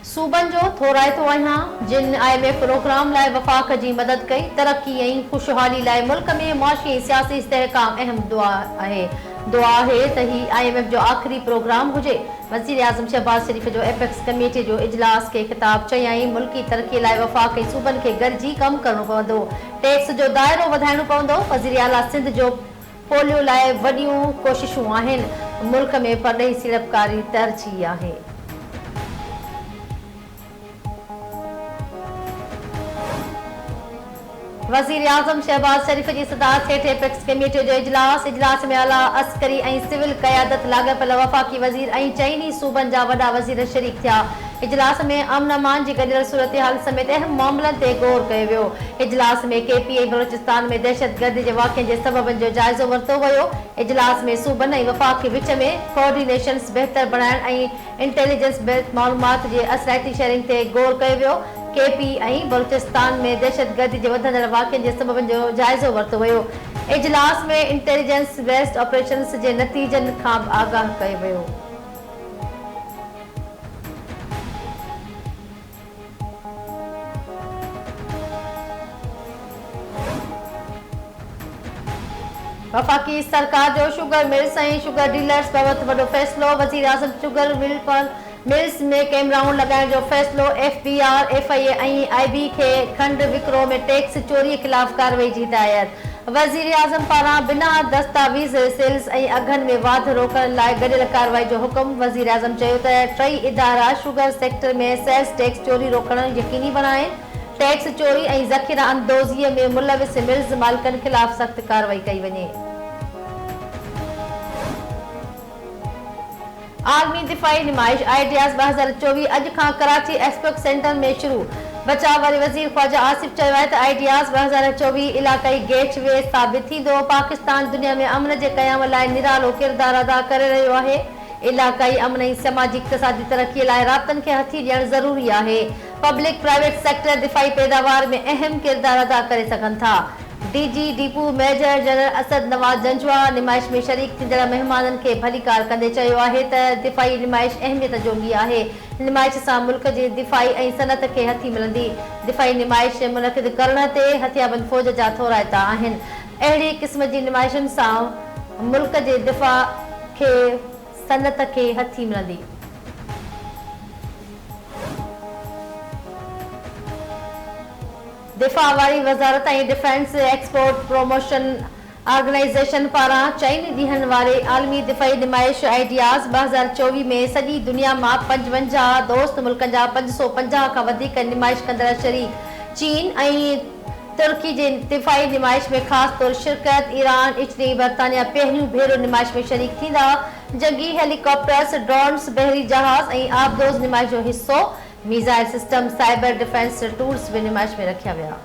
सूबन जो थोराइतो आहियां जिन IMF प्रोग्राम लाइ वफ़ाक़ जी मदद कई तरक्की ऐं खुशहाली लाइ मुल्क में माशी ऐं सियासी इस्तेहकाम अहम दुआ आहे त ही IMF जो आख़िरी प्रोग्राम हुजे। वज़ीर आज़म शहबाज शरीफ़ जो एपेक्स कमेटी जो इजलास खे ख़िताब चयाईं मुल्की तरक़ी लाइ वफ़ाक़ ऐं सूबनि खे गॾिजी कमु करणो पवंदो, टैक्स जो दाइरो वधाइणो पवंदो। वज़ीर आला सिंध जो पोलियो लाइ वॾियूं कोशिशूं आहिनि, मुल्क में परॾेही सीड़पकारी तरजी आहे। वज़ीर आज़म शहबाज शरीफ़ जी सदारत हेठि एपेक्स कमेटी जो इजलास में आला अस्करी ऐं सिविल क़यादत लाॻापियल वफ़ाक़ी वज़ीर ऐं चइनी सूबनि जा वॾा वज़ीर शरीक थिया। इजलास में अमन अमान जी गॾियल सूरतहाल समेत अहम मामलनि ते ग़ौर कयो वियो। इजलास में KP ऐं बलोचिस्तान में दहशतगर्दी जे वाक़िअनि जे सबबनि जो जाइज़ो वरितो वियो। इजलास में सूबनि ऐं वफ़ाक़ के विच में कोऑर्डिनेशन बहितर बणाइण ऐं इंटेलिजेंस बेस्ड मालूमात जे असराइती शेयरिंग ते ग़ौर कयो वियो। KP ऐं बलोचिस्तान में दहशतगर्दी जे वधंदड़ वाक़िअनि जे सबबनि जो जाइज़ो वरितो वियो। इजलास में इंटेलिजेंस बेस्ड ऑपरेशन्स जे नतीजनि खां आगाह कयो वियो। वफ़ाक़ी सरकार जो शुगर मिल्स ऐं शुगर डीलर्स बाबति वॾो फ़ैसिलो। वज़ीर आज़म शुगर मिल्स में कैमराउन लॻाइण जो फ़ैसिलो। FBR FIA ऐं IB खे खंड विकिरो में टैक्स चोरी ख़िलाफ़ कार्रवाई जी हिदायत। वज़ीर आज़म पारां बिना दस्तावेज़ सेल्स ऐं अघनि में वाध रोकण लाइ गॾियल कार्रवाई जो हुकुम। वज़ीर आज़म चयो त टई इदारा शुगर सेक्टर में सेल्स टैक्स चोरी रोकण यकीनी बणाइनि। टैक्स चोरी ऐं ज़ख़ीरा अंदोज़ीअ में मुलविस मिल्स मालिकनि ख़िलाफ़ सख़्त कार्रवाई कई वञे। आलमी दिफ़ाई निमाइश आइडियाज़ 2024 अॼु खां कराची एक्सपो सेंटर में शुरू। बचाव वारे वज़ीर ख़्वाजा आसिफ चयो आहे त आइडियाज़ 2024 इलाक़ाई गेटवे साबित थींदो। पाकिस्तान दुनिया में अमन जे क़याम लाइ निरालो किरदारु अदा करे रहियो आहे। इलाक़ाई अमन ऐं समाजी इक़्तिसादी तरक़ीअ लाइ राब्तनि खे हथी ॾियणु ज़रूरी आहे। पब्लिक प्राइवेट सेक्टर दिफ़ाई पैदावार में अहम किरदारु अदा करे सघनि था। DG डीपू मेजर जनरल असद नवाज़ जंजवा निमाइश में शरीक थींदड़ महिमाननि खे भलीकार कंदे चयो आहे त दिफ़ाई निमाइश अहमियत जोगी आहे। निमाइश सां मुल्क जे दिफ़ाई ऐं सनत खे हथी मिलंदी। दिफ़ाई निमाइश मुनक़िद करण ते हथियाबंद फ़ौज जा थोराइता आहिनि। अहिड़ी क़िस्म जी निमाइशुनि सां मुल्क जे दिफ़ा खे सनत खे हथी मिलंदी। दिफ़ा वारी वज़ारत ऐं डिफेंस एक्सपोर्ट प्रमोशन ऑर्गेनाइज़ेशन पारां चइनि ॾींहनि वारे आलमी दिफ़ाई निमाइश आइडियाज़ 2024 में सॼी दुनिया मां 55 दोस्त मुल्कनि जा 550 खां वधीक निमाइश कंदड़ शरीक। चीन ऐं तुर्की जे दिफ़ाई निमाइश में ख़ासि तौर शिरकत। ईरान, इटली, बर्तानिया पहिरियों भेरो निमाइश में शरीक थींदा। जंगी हेलीकॉप्टर्स, ड्रोन्स, बहरी जहाज़ ऐं आबदोज़ निमाइश जो हिसो। Missile system, cyber defence tools भी निमाइश में रखा विया।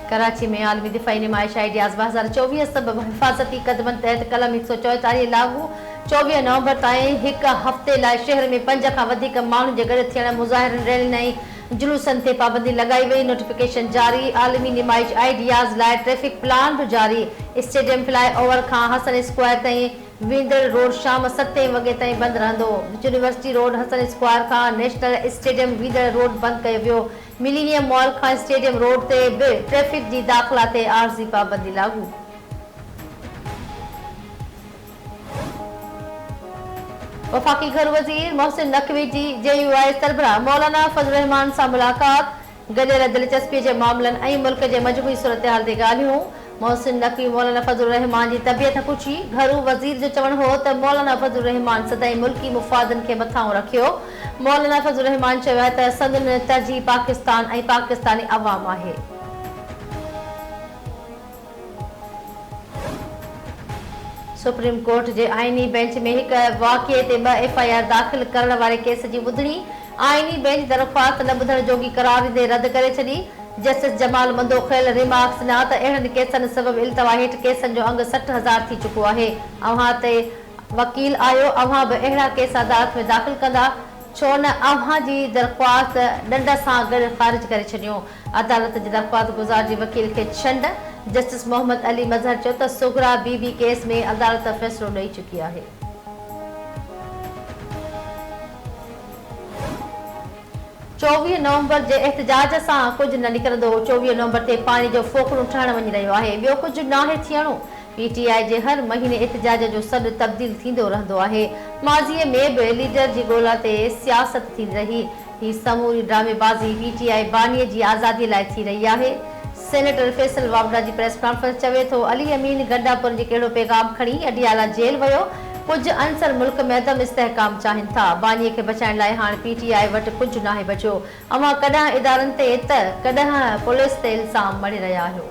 कराची में आलमी दिफ़ाई निमाइश आइडियाज़ 2024 सबब हिफ़ाज़ती क़दमनि तहत कलम 144 लागू। 24 नवंबर ताईं हिकु हफ़्ते लाइ शहर में 5 खां वधीक माण्हुनि जे गॾु थियण, मुज़ाहिरनि, रैलियुनि ऐं जुलूसनि ते पाबंदी लॻाई वई। नोटिफिकेशन जारी। आलमी निमाइश आइडियाज़ लाइ ट्रैफ़िक प्लान बि जारी। स्टेडियम फ्लाई ओवर खां हसन स्क्वायर ताईं वेंदड़ रोड शाम 7 वॻे ताईं बंदि रहंदो। यूनिवर्सिटी रोड हसन स्क्वायर खां नेशनल स्टेडियम वेंदड़ रोड बंदि कयो वियो। मिलीनियम मॉल खां स्टेडियम रोड ते बि ट्रैफ़िक जी दाख़िला ते आरज़ी पाबंदी लागू। वफ़ाक़ी घर वज़ीर मोहसिन नक़वी जी JUI सरबराह मौलाना फज़ल रहमान सां मुलाक़ात। गॾियल दिलचस्पी जे मामलनि ऐं मुल्क जे मजमूई सूरतहाल ते ॻाल्हियूं। मोहसिन नक़वी मौलाना फज़ल रहमान जी तबियत पुछी। घरू वज़ीर जो चवणु हो त मौलाना फज़ल रहमान सदाईं मुल्की मुफ़ादनि खे मथां रखियो। मौलाना फज़ल रहमान चयो आहे त संदनि तरजीह पाकिस्तान ऐं पाकिस्तानी अवाम आहे। सुप्रीम कोर्ट जे आइनी बेंच में हिकु वाक़िए ते 2 FIR दाख़िल करण वारे केस जी ॿुधणी। आइनी बेंच दरख़्वास्त न ॿुधण जोगी करार ॾींदे रद्द करे छॾी। जस्टिस जमाल मंदो खयल रिमार्क्स न त अहिड़नि केसनि सबब इल्तवा हेठि केसनि जो अंग 60,000 थी चुको आहे। अव्हां ते वकील आहियो, अव्हां बि अहिड़ा केस अदालत में दाख़िल कंदा, छो न अव्हां जी दरख़्वास्त ॾंड सां गॾु ख़ारिज करे छॾियो। अदालत जी दरख़्वास्त गुज़ार जी वकील खे छंड। जस्टिस मोहम्मद अली मज़हर चयो त सुगरा बीबी केस में अदालत फ़ैसिलो ॾेई चुकी आहे। 24 नवंबर जे एहतजाज सां कुझु न निकिरंदो। 24 नवंबर ते पाणी जो फोकड़ो ठहण वञी रहियो आहे। ॿियो कुझु नाहे थियणो। पीटीआई जे हर महीने एहतजाज जो सॾु तब्दील थींदो रहंदो आहे। माज़ीअ में बि लीडर जी ॻोल्हा ते सियासत थींदी रही। ही समूरी ड्रामेबाज़ी पीटीआई बानीअ जी आज़ादी लाइ थी रही आहे। सेनेटर फैसल वावड़ा जी प्रेस कॉन्फ्रेंस चवे थो अली अमीन गंडापुर जे कहिड़ो पैगाम खणी अडियाला जेल वियो। कुझु अंसर मुल्क में अदम इस्तेहकाम चाहिनि था। बानीअ खे बचाइण लाइ हाणे पीटीआई वटि कुझु नाहे बचियो। अव्हां कॾहिं इदारनि ते त कॾहिं पुलिस ते इल्ज़ाम मणी रहिया आहियो।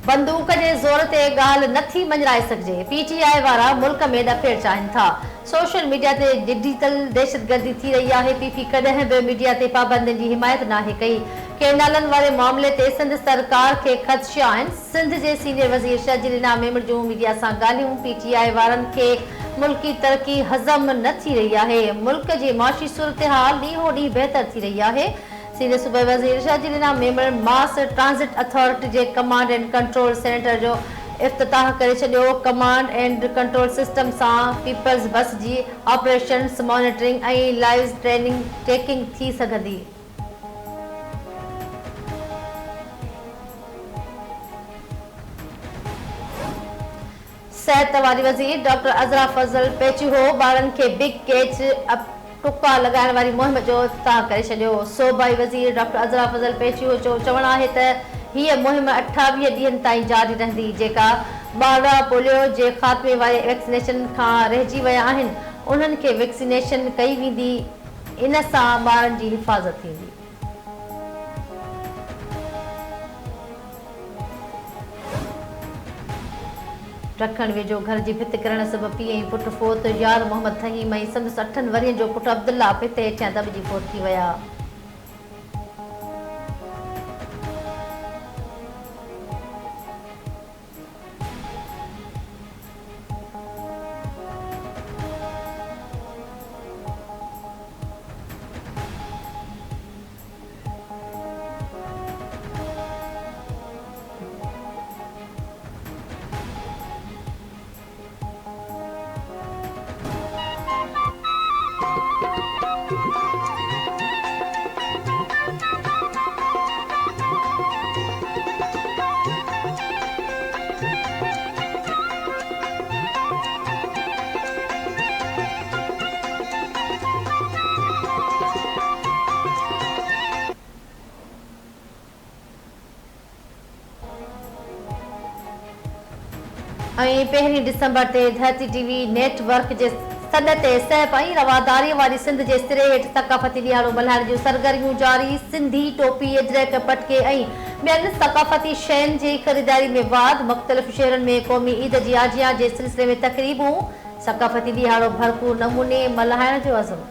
बंदूक जे ज़ोर ते ॻाल्हि नथी मञराए सघिजे। पीटीआई वारा मुल्क में ॾफेड़ चाहिनि था। सोशल मीडिया ते डिजिटल दहशतगर्दी थी रही आहे। पीपी कॾहिं बि मीडिया ते पाबंदियुनि जी हिमायत नाहे कई। केनालनि वारे मामले ते सिंध सरकार खे ख़दशा आहिनि। सिंध जे सीनियर वज़ीर शर्जील इनाम मेमण जूं मीडिया सां ॻाल्हियूं। पीटीआई वारनि खे मुल्की तरक़ी हज़म न थी रही आहे। मुल्क जी माशी सूरतहाल ॾींहों ॾींहुं बहितर थी रही आहे। सीनियर सूबाई वज़ीर Sharjeel Inam Memon mass transit authority जे कमांड एंड कंट्रोल सेंटर जो इफ़्तिताह करे छॾियो। कमांड एंड कंट्रोल सिस्टम सां पीपल्स बस जी ऑपरेशन्स मॉनिटरिंग ऐं लाइव ट्रैकिंग थी सघंदी। सिहत वारी वज़ीर डॉक्टर अज़रा फज़ल पेचूहो ॿारनि खे बिग कैच टुका लॻाइण वारी मुहिम जो इफ़्तिताह करे छॾियो। सूबाई वज़ीर डॉक्टर अज़रा फज़ल पेचूहो जो चवणु आहे त हीअ मुहिम 28 ॾींहंनि ताईं जारी रहंदी। जेका ॿार पोलियो जे ख़ात्मे वारे वैक्सीनेशन खां रहिजी विया आहिनि उन्हनि खे वैक्सीनेशन कई वेंदी। इन सां ॿारनि जी हिफ़ाज़त थींदी। रखण वेझो घर जी भित किरण सबबु पीउ ऐं पुटु फोत। यार मोहम्मद थहीम ऐं संदसि 8 वरियनि जो पुटु अब्दुल्ला भित हेठियां दॿिजी फोत थी विया। ऐं 1 डिसंबर ते धरती टीवी नेटवर्क जे सॾ ते सहप ऐं रवादारीअ वारी सिंध जे सिरे हेठि सक़ाफ़ती ॾियारो मल्हाइण जूं सरगर्मियूं जारी। सिंधी टोपी अजरक पटके ऐं ॿियनि सक़ाफ़ती शयुनि जी ख़रीदारी में वाध। मुख़्तलिफ़ शहरनि में क़ौमी ईद जी आजियां जे सिलसिले में तक़रीबूं। सक़ाफ़ती ॾियारो भरपूर नमूने मल्हाइण जो अज़म।